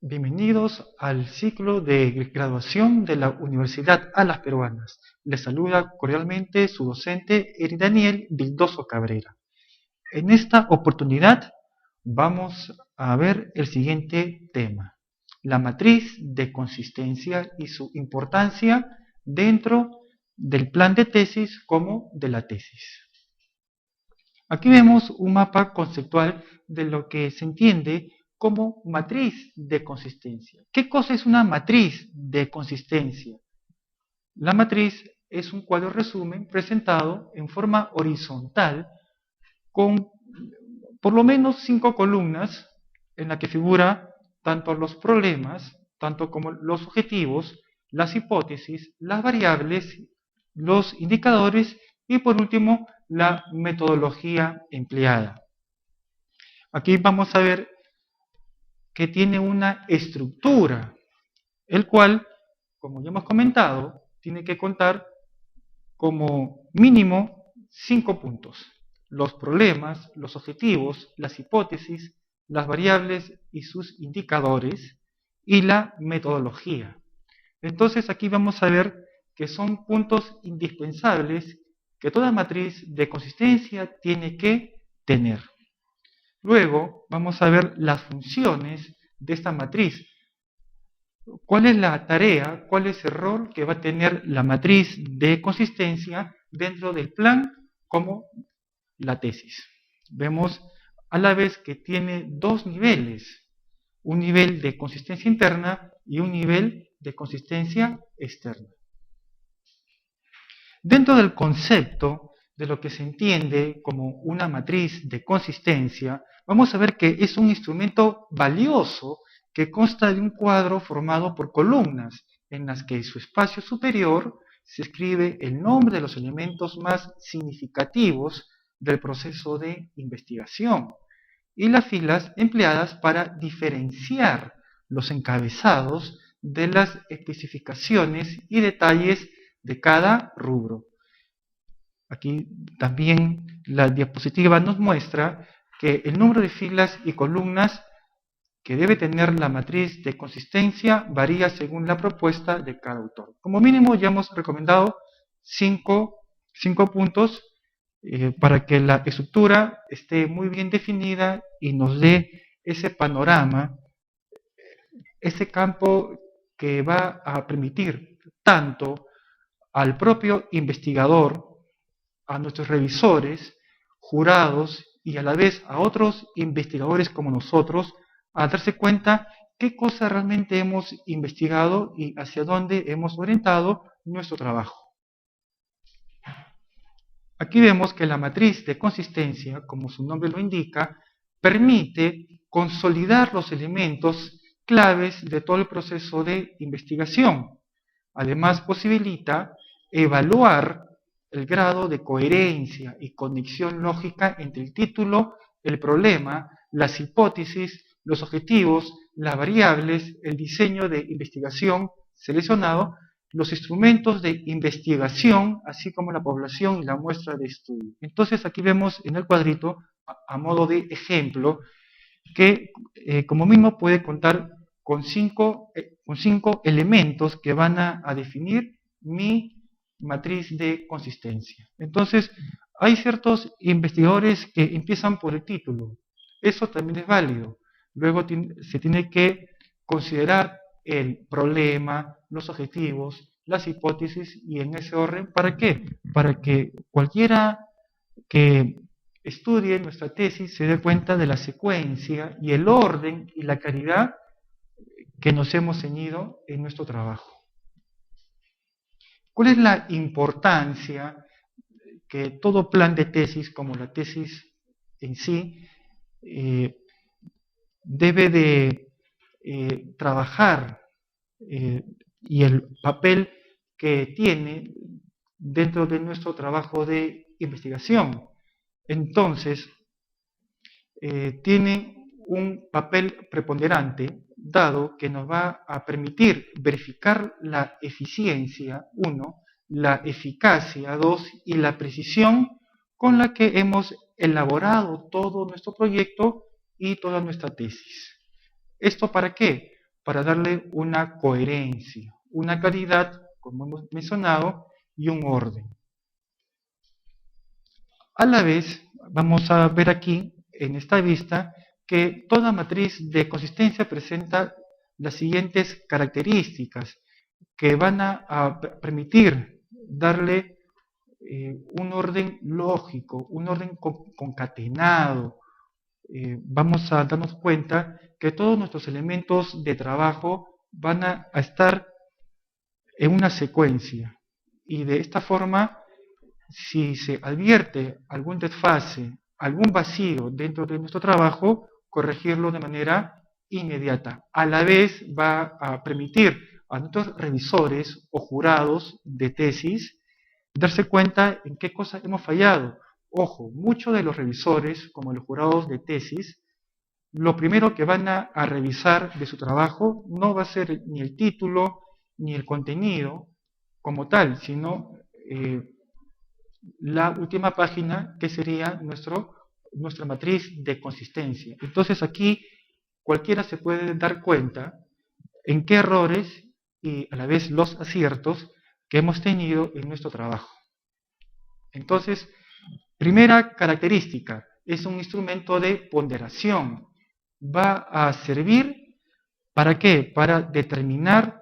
Bienvenidos al ciclo de graduación de la Universidad Alas Peruanas. Les saluda cordialmente su docente Daniel Vildoso Cabrera. En esta oportunidad vamos a ver el siguiente tema: la matriz de consistencia y su importancia dentro del plan de tesis como de la tesis. Aquí vemos un mapa conceptual de lo que se entiende como matriz de consistencia. ¿Qué cosa es una matriz de consistencia? La matriz es un cuadro resumen presentado en forma horizontal con por lo menos 5 columnas en la que figura tanto los problemas, tanto como los objetivos, las hipótesis, las variables, los indicadores y por último la metodología empleada. Aquí vamos a ver que tiene una estructura, el cual, como ya hemos comentado, tiene que contar como mínimo 5 puntos: los problemas, los objetivos, las hipótesis, las variables y sus indicadores, y la metodología. Entonces aquí vamos a ver que son puntos indispensables que toda matriz de consistencia tiene que tener. Luego vamos a ver las funciones de esta matriz. ¿Cuál es la tarea, cuál es el rol que va a tener la matriz de consistencia dentro del plan como la tesis? Vemos a la vez que tiene dos niveles: un nivel de consistencia interna y un nivel de consistencia externa. Dentro del concepto de lo que se entiende como una matriz de consistencia, vamos a ver que es un instrumento valioso que consta de un cuadro formado por columnas, en las que en su espacio superior se escribe el nombre de los elementos más significativos del proceso de investigación, y las filas empleadas para diferenciar los encabezados de las especificaciones y detalles de cada rubro. Aquí también la diapositiva nos muestra que el número de filas y columnas que debe tener la matriz de consistencia varía según la propuesta de cada autor. Como mínimo ya hemos recomendado 5 puntos para que la estructura esté muy bien definida y nos dé ese panorama, ese campo que va a permitir tanto al propio investigador, a nuestros revisores, jurados y a la vez a otros investigadores como nosotros, a darse cuenta qué cosa realmente hemos investigado y hacia dónde hemos orientado nuestro trabajo. Aquí vemos que la matriz de consistencia, como su nombre lo indica, permite consolidar los elementos claves de todo el proceso de investigación. Además, posibilita evaluar el grado de coherencia y conexión lógica entre el título, el problema, las hipótesis, los objetivos, las variables, el diseño de investigación seleccionado, los instrumentos de investigación, así como la población y la muestra de estudio. Entonces aquí vemos en el cuadrito, a modo de ejemplo, que como mínimo puede contar con cinco elementos que van a definir mi matriz de consistencia. Entonces, hay ciertos investigadores que empiezan por el título. Eso también es válido. Luego se tiene que considerar el problema, los objetivos, las hipótesis, y en ese orden. ¿Para qué? Para que cualquiera que estudie nuestra tesis se dé cuenta de la secuencia y el orden y la calidad que nos hemos ceñido en nuestro trabajo. ¿Cuál es la importancia que todo plan de tesis, como la tesis en sí, debe de trabajar, y el papel que tiene dentro de nuestro trabajo de investigación? Entonces, tiene un papel preponderante, dado que nos va a permitir verificar la eficiencia, 1, la eficacia, 2, y la precisión con la que hemos elaborado todo nuestro proyecto y toda nuestra tesis. ¿Esto para qué? para darle una coherencia, una claridad, como hemos mencionado, y un orden. A la vez, vamos a ver aquí, en esta vista, que toda matriz de consistencia presenta las siguientes características que van a permitir darle un orden lógico, un orden concatenado. Vamos a darnos cuenta que todos nuestros elementos de trabajo van a estar en una secuencia, y de esta forma, si se advierte algún desfase, algún vacío dentro de nuestro trabajo, corregirlo de manera inmediata. A la vez va a permitir a nuestros revisores o jurados de tesis darse cuenta en qué cosas hemos fallado. Ojo, muchos de los revisores, como los jurados de tesis, lo primero que van a revisar de su trabajo no va a ser ni el título ni el contenido como tal, sino la última página, que sería nuestra matriz de consistencia. Entonces aquí cualquiera se puede dar cuenta en qué errores y a la vez los aciertos que hemos tenido en nuestro trabajo. Entonces, primera característica, es un instrumento de ponderación. Va a servir, ¿para qué? Para determinar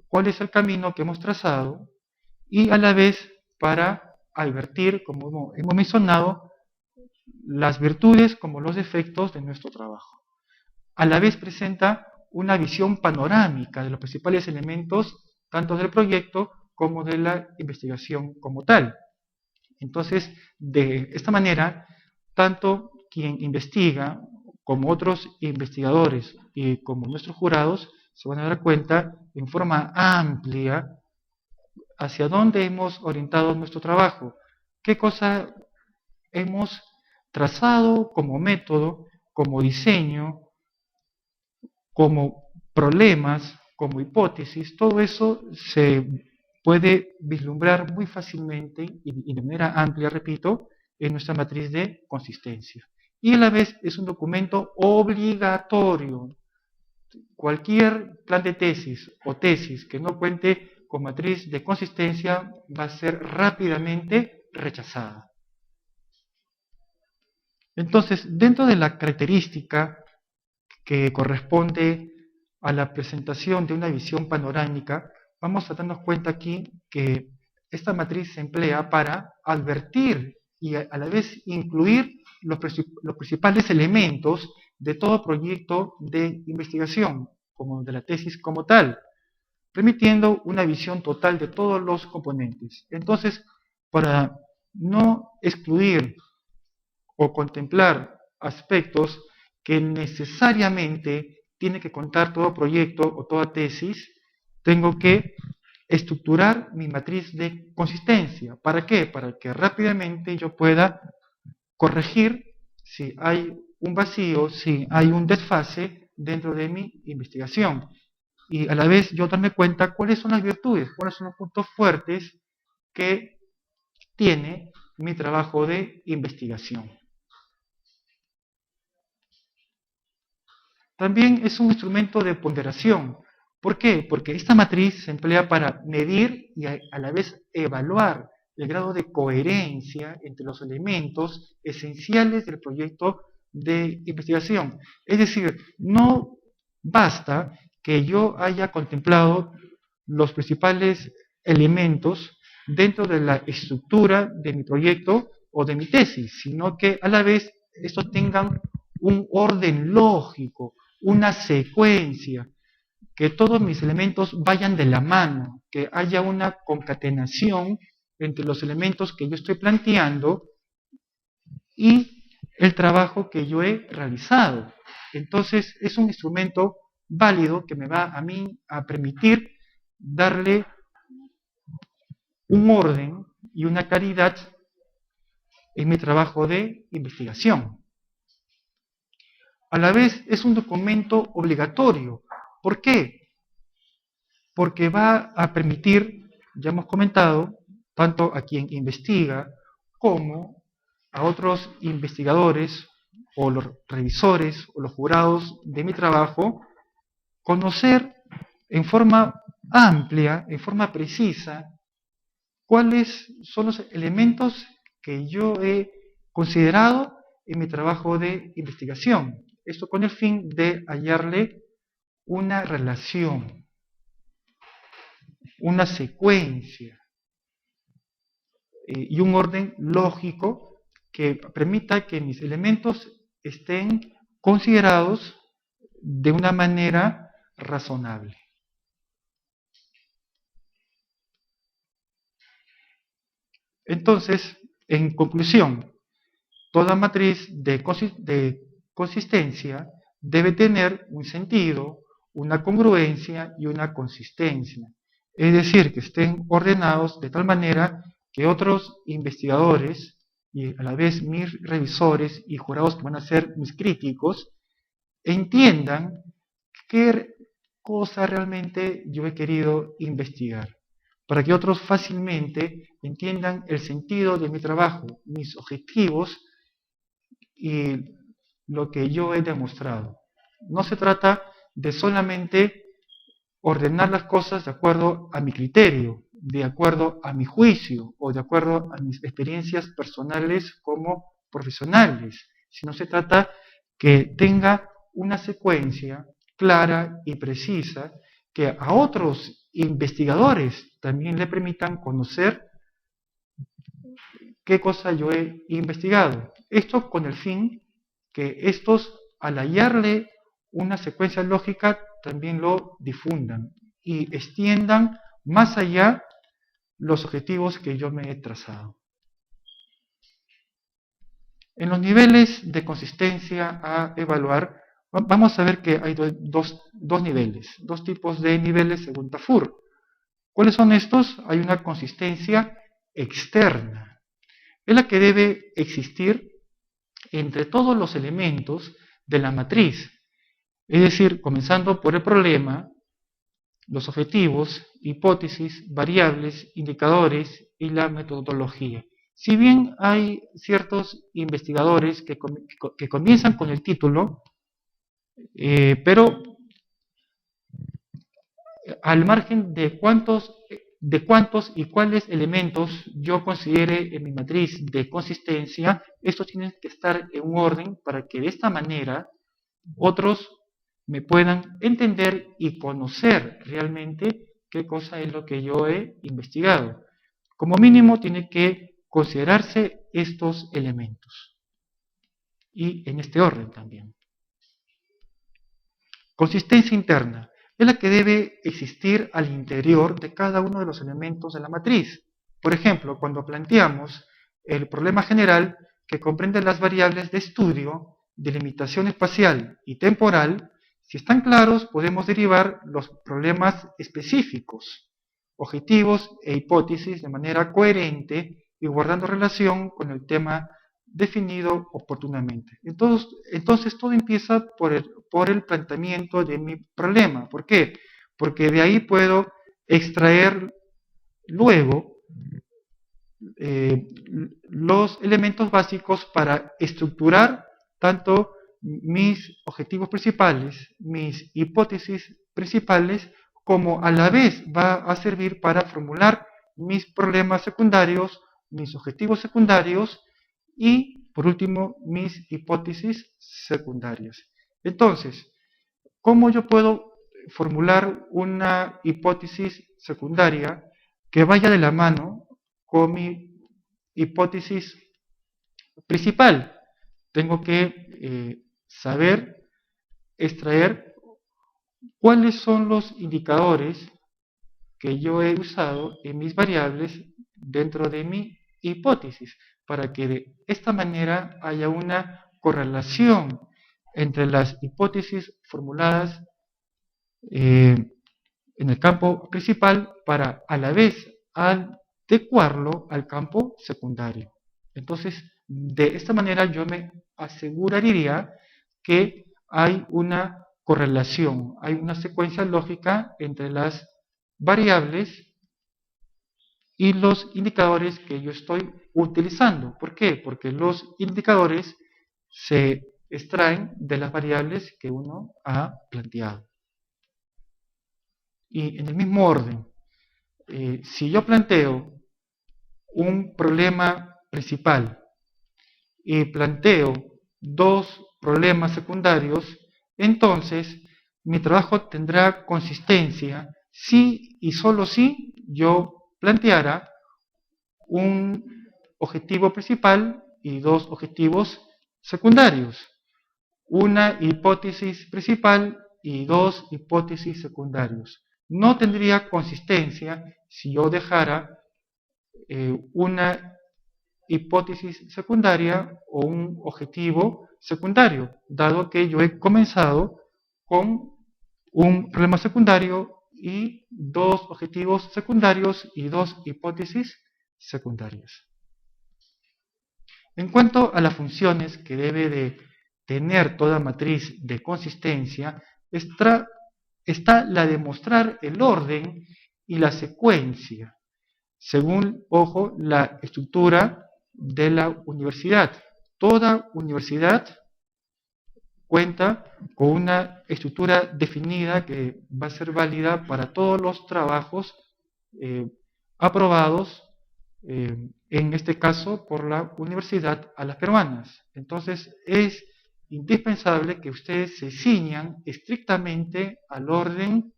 cuál es el camino que hemos trazado y a la vez para advertir, como hemos mencionado, las virtudes como los defectos de nuestro trabajo. A la vez presenta una visión panorámica de los principales elementos tanto del proyecto como de la investigación como tal. Entonces, de esta manera, tanto quien investiga como otros investigadores y como nuestros jurados se van a dar cuenta en forma amplia hacia dónde hemos orientado nuestro trabajo, qué cosa hemos trazado como método, como diseño, como problemas, como hipótesis. Todo eso se puede vislumbrar muy fácilmente y de manera amplia, repito, en nuestra matriz de consistencia. Y a la vez es un documento obligatorio. Cualquier plan de tesis o tesis que no cuente con matriz de consistencia va a ser rápidamente rechazada. Entonces, dentro de la característica que corresponde a la presentación de una visión panorámica, vamos a darnos cuenta aquí que esta matriz se emplea para advertir y a la vez incluir los principales elementos de todo proyecto de investigación, como de la tesis como tal, permitiendo una visión total de todos los componentes. Entonces, para no excluir o contemplar aspectos que necesariamente tiene que contar todo proyecto o toda tesis, tengo que estructurar mi matriz de consistencia. ¿Para qué? Para que rápidamente yo pueda corregir si hay un vacío, si hay un desfase dentro de mi investigación. Y a la vez yo darme cuenta cuáles son las virtudes, cuáles son los puntos fuertes que tiene mi trabajo de investigación. También es un instrumento de ponderación. ¿Por qué? Porque esta matriz se emplea para medir y a la vez evaluar el grado de coherencia entre los elementos esenciales del proyecto de investigación. Es decir, no basta que yo haya contemplado los principales elementos dentro de la estructura de mi proyecto o de mi tesis, sino que a la vez estos tengan un orden lógico, una secuencia, que todos mis elementos vayan de la mano, que haya una concatenación entre los elementos que yo estoy planteando y el trabajo que yo he realizado. Entonces es un instrumento válido que me va a mí a permitir darle un orden y una claridad en mi trabajo de investigación. A la vez es un documento obligatorio. ¿Por qué? Porque va a permitir, ya hemos comentado, tanto a quien investiga como a otros investigadores o los revisores o los jurados de mi trabajo, conocer en forma amplia, en forma precisa, cuáles son los elementos que yo he considerado en mi trabajo de investigación. Esto con el fin de hallarle una relación, una secuencia y un orden lógico que permita que mis elementos estén considerados de una manera razonable. Entonces, en conclusión, toda matriz de consistencia debe tener un sentido, una congruencia y una consistencia. Es decir, que estén ordenados de tal manera que otros investigadores y a la vez mis revisores y jurados que van a ser mis críticos entiendan qué cosa realmente yo he querido investigar, para que otros fácilmente entiendan el sentido de mi trabajo, mis objetivos y lo que yo he demostrado. No se trata de solamente ordenar las cosas de acuerdo a mi criterio, de acuerdo a mi juicio o de acuerdo a mis experiencias personales como profesionales, sino se trata que tenga una secuencia clara y precisa que a otros investigadores también le permitan conocer qué cosa yo he investigado. Esto con el fin que estos, al hallarle una secuencia lógica, también lo difundan y extiendan más allá los objetivos que yo me he trazado. En los niveles de consistencia a evaluar, vamos a ver que hay dos niveles, dos tipos de niveles según Tafur. ¿Cuáles son estos? Hay una consistencia externa, es la que debe existir entre todos los elementos de la matriz, es decir, comenzando por el problema, los objetivos, hipótesis, variables, indicadores y la metodología. Si bien hay ciertos investigadores que comienzan con el título, pero al margen de cuántos y cuáles elementos yo considere en mi matriz de consistencia, estos tienen que estar en un orden para que de esta manera otros me puedan entender y conocer realmente qué cosa es lo que yo he investigado. Como mínimo tiene que considerarse estos elementos y en este orden también. Consistencia interna es la que debe existir al interior de cada uno de los elementos de la matriz. Por ejemplo, cuando planteamos el problema general que comprende las variables de estudio, delimitación espacial y temporal, si están claros podemos derivar los problemas específicos, objetivos e hipótesis de manera coherente y guardando relación con el tema definido oportunamente. Entonces todo empieza por el planteamiento de mi problema. ¿Por qué? Porque de ahí puedo extraer luego los elementos básicos para estructurar tanto mis objetivos principales, mis hipótesis principales, como a la vez va a servir para formular mis problemas secundarios, mis objetivos secundarios y, por último, mis hipótesis secundarias. Entonces, ¿cómo yo puedo formular una hipótesis secundaria que vaya de la mano con mi hipótesis principal? Tengo que saber extraer cuáles son los indicadores que yo he usado en mis variables dentro de mi hipótesis, para que de esta manera haya una correlación entre las hipótesis formuladas en el campo principal para a la vez adecuarlo al campo secundario. Entonces, de esta manera yo me aseguraría que hay una correlación, hay una secuencia lógica entre las variables y los indicadores que yo estoy utilizando. ¿Por qué? Porque los indicadores se extraen de las variables que uno ha planteado. y en el mismo orden. Si yo planteo un problema principal y planteo dos problemas secundarios, entonces mi trabajo tendrá consistencia si y solo si yo planteara un objetivo principal y dos objetivos secundarios, una hipótesis principal y dos hipótesis secundarios. No tendría consistencia si yo dejara una hipótesis secundaria o un objetivo secundario, dado que yo he comenzado con un problema secundario y dos objetivos secundarios y dos hipótesis secundarias. En cuanto a las funciones que debe de tener toda matriz de consistencia, está la de mostrar el orden y la secuencia, según, ojo, la estructura de la universidad. Toda universidad cuenta con una estructura definida que va a ser válida para todos los trabajos aprobados, en este caso por la Universidad a las Peruanas. Entonces es indispensable que ustedes se ciñan estrictamente al orden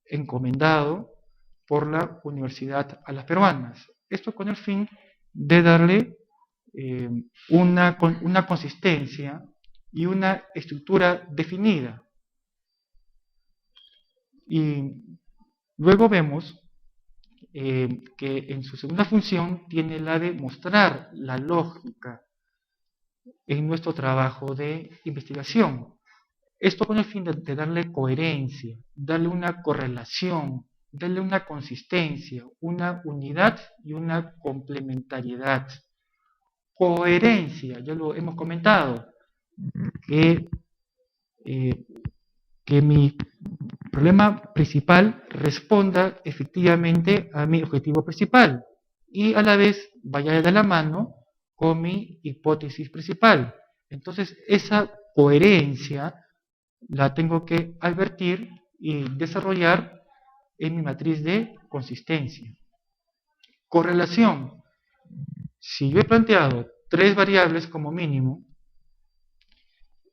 encomendado por la Universidad a las Peruanas. Esto con el fin de darle una consistencia y una estructura definida. Y luego vemos que en su segunda función tiene la de mostrar la lógica en nuestro trabajo de investigación. Esto con el fin de darle coherencia, darle una correlación, darle una consistencia, una unidad y una complementariedad. Coherencia, ya lo hemos comentado, que mi problema principal responda efectivamente a mi objetivo principal y a la vez vaya de la mano con mi hipótesis principal. Entonces, esa coherencia la tengo que advertir y desarrollar en mi matriz de consistencia. Correlación. Si yo he planteado 3 variables como mínimo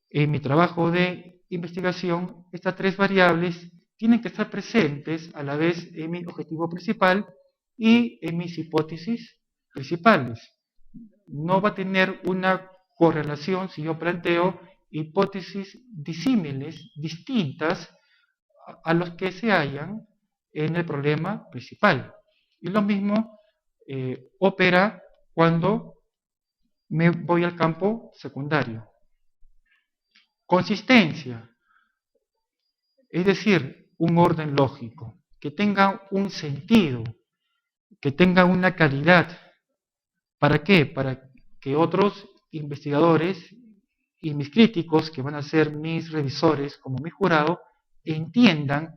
en mi trabajo de investigación, estas 3 variables tienen que estar presentes a la vez en mi objetivo principal y en mis hipótesis principales. No va a tener una correlación si yo planteo hipótesis disímiles, distintas a los que se hallan en el problema principal. Y lo mismo opera cuando me voy al campo secundario. Consistencia, es decir, un orden lógico, que tenga un sentido, que tenga una calidad. ¿Para qué? Para que otros investigadores y mis críticos, que van a ser mis revisores como mi jurado, entiendan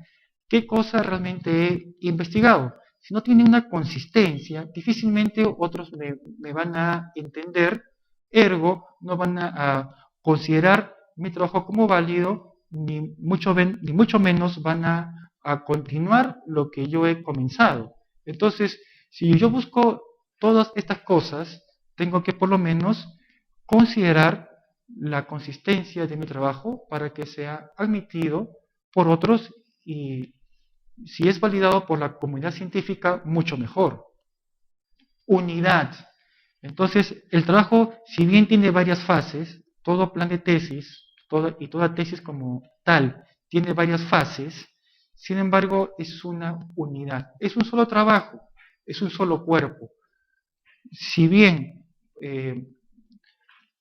qué cosa realmente he investigado. Si no tiene una consistencia, difícilmente otros me van a entender, ergo no van a considerar mi trabajo como válido, ni mucho menos van a continuar lo que yo he comenzado. Entonces, si yo busco todas estas cosas, tengo que por lo menos considerar la consistencia de mi trabajo para que sea admitido por otros y si es validado por la comunidad científica, mucho mejor. Unidad. Entonces, el trabajo, si bien tiene varias fases, todo plan de tesis y toda tesis como tal tiene varias fases, sin embargo, es una unidad. Es un solo trabajo, es un solo cuerpo. Si bien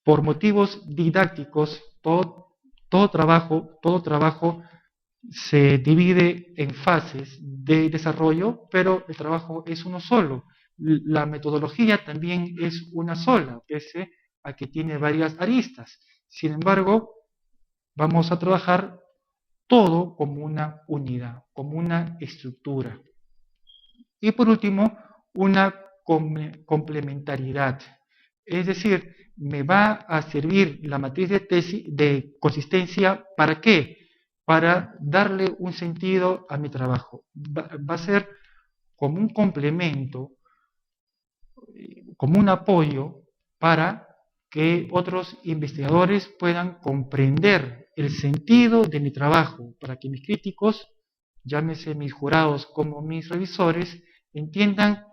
por motivos didácticos todo trabajo se divide en fases de desarrollo, pero el trabajo es uno solo. La metodología también es una sola, pese a que tiene varias aristas. Sin embargo, vamos a trabajar todo como una unidad, como una estructura. Y por último, una complementariedad. Es decir, me va a servir la matriz de consistencia, ¿para qué? para darle un sentido a mi trabajo. Va a ser como un complemento, como un apoyo para que otros investigadores puedan comprender el sentido de mi trabajo, para que mis críticos, llámese mis jurados como mis revisores, entiendan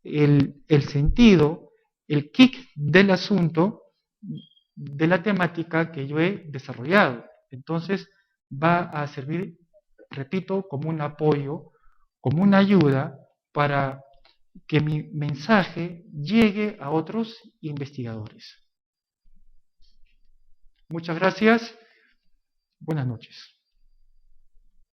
el sentido, el kick del asunto, de la temática que yo he desarrollado. Entonces va a servir, repito, como un apoyo, como una ayuda para que mi mensaje llegue a otros investigadores. Muchas gracias. Buenas noches.